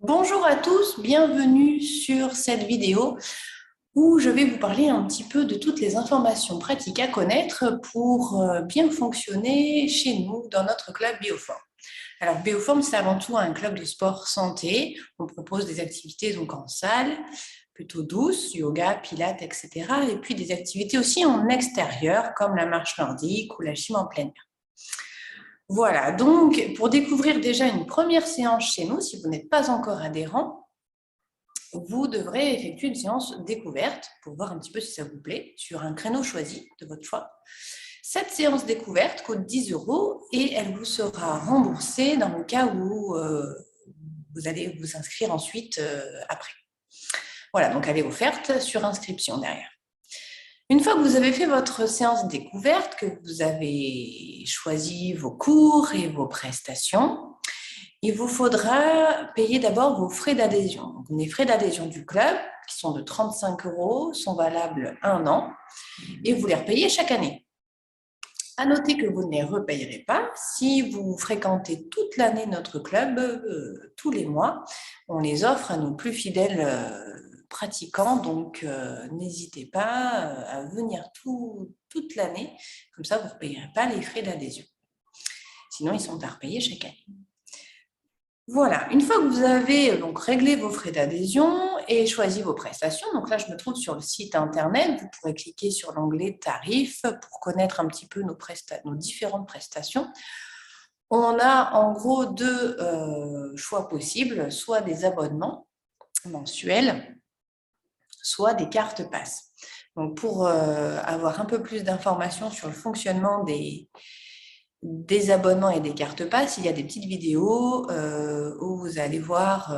Bonjour à tous, bienvenue sur cette vidéo où je vais vous parler un petit peu de toutes les informations pratiques à connaître pour bien fonctionner chez nous dans notre club Bioform. Alors Bioform, c'est avant tout un club de sport santé. On propose des activités donc en salle, plutôt douces, yoga, pilates, etc. Et puis des activités aussi en extérieur comme la marche nordique ou la gym en plein air. Voilà, donc pour découvrir déjà une première séance chez nous, si vous n'êtes pas encore adhérent, vous devrez effectuer une séance découverte pour voir un petit peu si ça vous plaît sur un créneau choisi de votre choix. Cette séance découverte coûte 10 € et elle vous sera remboursée dans le cas où vous allez vous inscrire ensuite après. Voilà, donc elle est offerte sur inscription derrière. Une fois que vous avez fait votre séance découverte, que vous avez choisi vos cours et vos prestations, il vous faudra payer d'abord vos frais d'adhésion. Les frais d'adhésion du club, qui sont de 35 €, sont valables 1 an et vous les repayez chaque année. À noter que vous ne les repayerez pas si vous fréquentez toute l'année notre club, tous les mois. On les offre à nos plus fidèles pratiquants, donc n'hésitez pas à venir toute l'année, comme ça vous ne repayerez pas les frais d'adhésion. Sinon, ils sont à repayer chaque année. Voilà, une fois que vous avez donc réglé vos frais d'adhésion et choisi vos prestations, donc là je me trouve sur le site internet, vous pourrez cliquer sur l'onglet tarifs pour connaître un petit peu nos différentes prestations. On a en gros deux choix possibles, soit des abonnements mensuels, soit des cartes pass. Donc pour avoir un peu plus d'informations sur le fonctionnement des abonnements et des cartes pass, il y a des petites vidéos où vous allez voir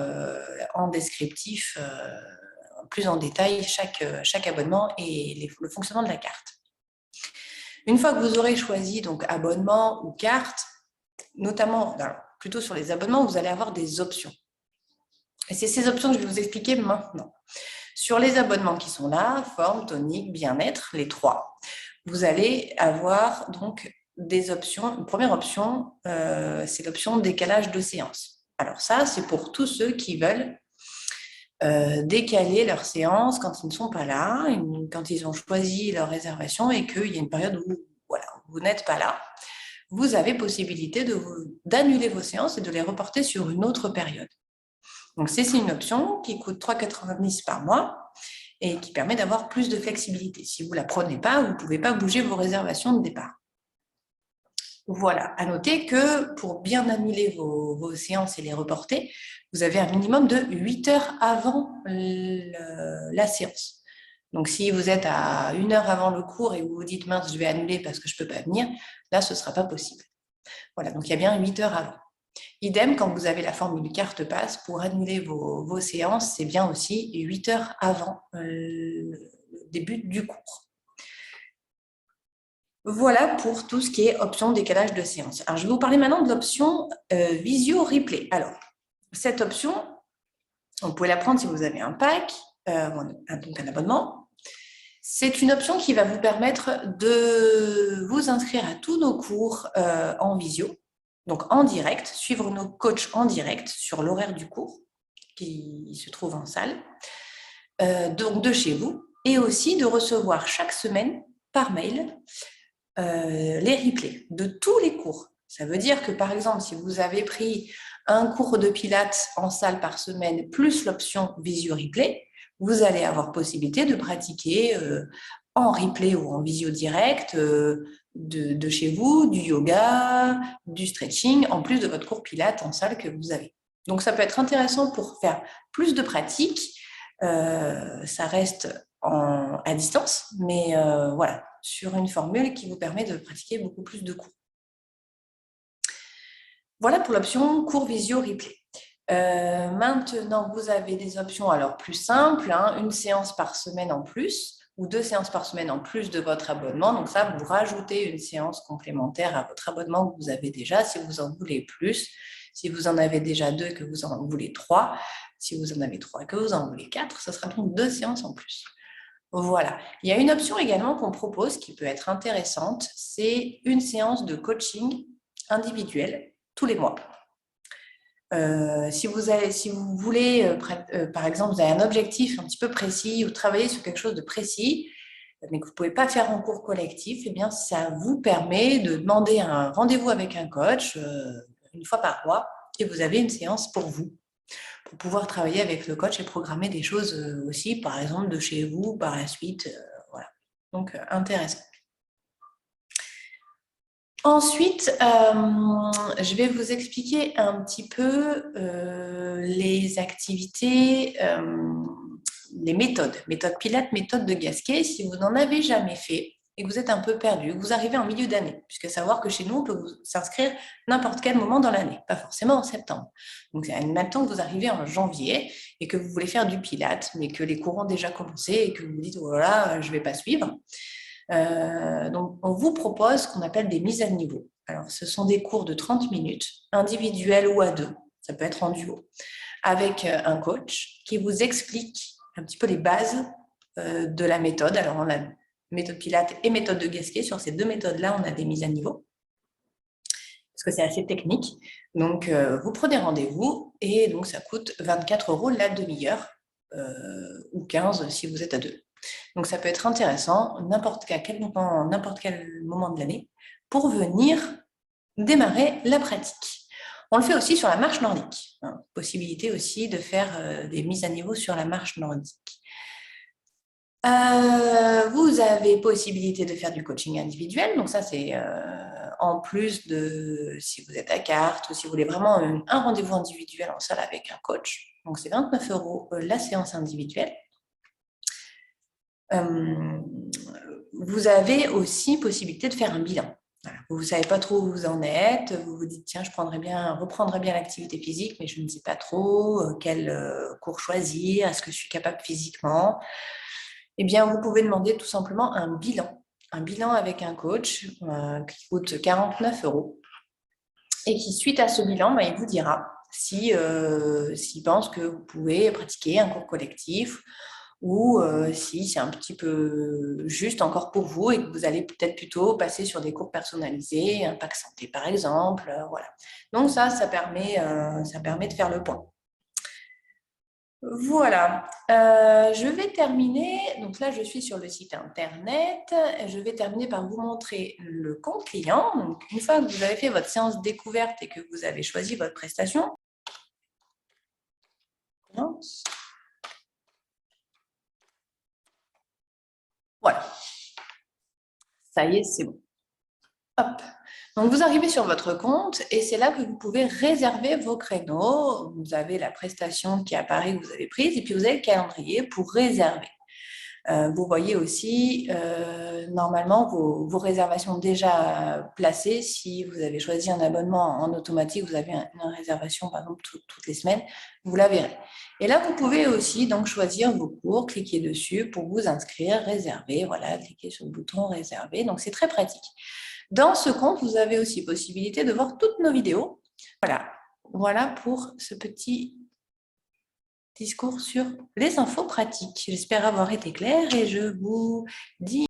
en descriptif plus en détail chaque abonnement et le fonctionnement de la carte. Une fois que vous aurez choisi donc abonnement ou carte, notamment plutôt sur les abonnements, vous allez avoir des options. Et c'est ces options que je vais vous expliquer maintenant. Sur les abonnements qui sont là, forme, tonique, bien-être, les trois, vous allez avoir donc des options. Une première option, c'est l'option décalage de séance. Alors ça, c'est pour tous ceux qui veulent décaler leur séance quand ils ne sont pas là, quand ils ont choisi leur réservation et qu'il y a une période où voilà, vous n'êtes pas là. Vous avez possibilité d'annuler vos séances et de les reporter sur une autre période. Donc, c'est une option qui coûte 3,90 € par mois et qui permet d'avoir plus de flexibilité. Si vous ne la prenez pas, vous ne pouvez pas bouger vos réservations de départ. Voilà, à noter que pour bien annuler vos séances et les reporter, vous avez un minimum de 8 heures avant la séance. Donc, si vous êtes à 1 heure avant le cours et vous vous dites « mince, je vais annuler parce que je ne peux pas venir », là, ce ne sera pas possible. Voilà, donc il y a bien 8 heures avant. Idem, quand vous avez la formule carte passe, pour annuler vos séances, c'est bien aussi 8 heures avant le début du cours. Voilà pour tout ce qui est option décalage de séance. Alors, je vais vous parler maintenant de l'option Visio Replay. Alors, cette option, vous pouvez la prendre si vous avez un pack, donc un abonnement. C'est une option qui va vous permettre de vous inscrire à tous nos cours en visio, donc en direct, suivre nos coachs en direct sur l'horaire du cours qui se trouve en salle, donc de chez vous, et aussi de recevoir chaque semaine par mail les replays de tous les cours. Ça veut dire que, par exemple, si vous avez pris un cours de pilates en salle par semaine, plus l'option Visio Replay, vous allez avoir possibilité de pratiquer en replay ou en visio direct de chez vous, du yoga, du stretching, en plus de votre cours pilates en salle que vous avez. Donc, ça peut être intéressant pour faire plus de pratique. Ça reste à distance, mais voilà, sur une formule qui vous permet de pratiquer beaucoup plus de cours. Voilà pour l'option cours visio replay. Maintenant, vous avez des options alors plus simples, une séance par semaine en plus ou 2 séances par semaine en plus de votre abonnement. Donc ça, vous rajoutez une séance complémentaire à votre abonnement que vous avez déjà si vous en voulez plus. Si vous en avez déjà 2, que vous en voulez 3. Si vous en avez 3, que vous en voulez 4, ce sera donc 2 séances en plus. Voilà. Il y a une option également qu'on propose qui peut être intéressante, c'est une séance de coaching individuel tous les mois. Si vous voulez, par exemple, vous avez un objectif un petit peu précis ou travailler sur quelque chose de précis, mais que vous ne pouvez pas faire en cours collectif, eh bien, ça vous permet de demander un rendez-vous avec un coach une fois par mois et vous avez une séance pour vous, pour pouvoir travailler avec le coach et programmer des choses aussi, par exemple, de chez vous par la suite. Voilà. Donc, intéressant. Ensuite, je vais vous expliquer un petit peu les activités, les méthodes Pilates, méthode de Gasquet. Si vous n'en avez jamais fait et que vous êtes un peu perdu, que vous arrivez en milieu d'année, puisque savoir que chez nous, on peut s'inscrire n'importe quel moment dans l'année, pas forcément en septembre. Donc, maintenant que vous arrivez en janvier et que vous voulez faire du Pilates, mais que les cours ont déjà commencé et que vous vous dites, oh là là, je ne vais pas suivre. Donc, on vous propose ce qu'on appelle des mises à niveau. Alors, ce sont des cours de 30 minutes, individuels ou à deux, ça peut être en duo, avec un coach qui vous explique un petit peu les bases de la méthode. Alors, on a méthode Pilates et méthode de Gasquet. Sur ces deux méthodes-là, on a des mises à niveau, parce que c'est assez technique. Donc, vous prenez rendez-vous et donc ça coûte 24 € la demi-heure, ou 15 si vous êtes à deux. Donc, ça peut être intéressant n'importe quel moment de l'année pour venir démarrer la pratique. On le fait aussi sur la marche nordique. Possibilité aussi de faire des mises à niveau sur la marche nordique. Vous avez possibilité de faire du coaching individuel. Donc, ça, c'est en plus de si vous êtes à carte ou si vous voulez vraiment un rendez-vous individuel en salle avec un coach. Donc, c'est 29 € la séance individuelle. Vous avez aussi possibilité de faire un bilan. Voilà. Vous ne savez pas trop où vous en êtes, vous vous dites, tiens, je reprendrai bien l'activité physique, mais je ne sais pas trop quel cours choisir, est-ce que je suis capable physiquement? Eh bien, vous pouvez demander tout simplement un bilan avec un coach qui coûte 49 € et qui, suite à ce bilan, il vous dira s'il pense que vous pouvez pratiquer un cours collectif ou si c'est un petit peu juste encore pour vous et que vous allez peut-être plutôt passer sur des cours personnalisés, un pack santé par exemple, voilà. Donc ça permet de faire le point. Voilà, je vais terminer, donc là je suis sur le site internet, je vais terminer par vous montrer le compte client. Donc une fois que vous avez fait votre séance découverte et que vous avez choisi votre prestation, voilà, ça y est, c'est bon. Hop. Donc, vous arrivez sur votre compte et c'est là que vous pouvez réserver vos créneaux. Vous avez la prestation qui apparaît que vous avez prise et puis vous avez le calendrier pour réserver. Vous voyez aussi normalement vos réservations déjà placées. Si vous avez choisi un abonnement en automatique, vous avez une réservation par exemple toutes les semaines, vous la verrez. Et là, vous pouvez aussi donc choisir vos cours, cliquer dessus pour vous inscrire, réserver. Voilà, cliquez sur le bouton réserver. Donc, c'est très pratique. Dans ce compte, vous avez aussi possibilité de voir toutes nos vidéos. Voilà pour ce petit discours sur les infos pratiques. J'espère avoir été claire et je vous dis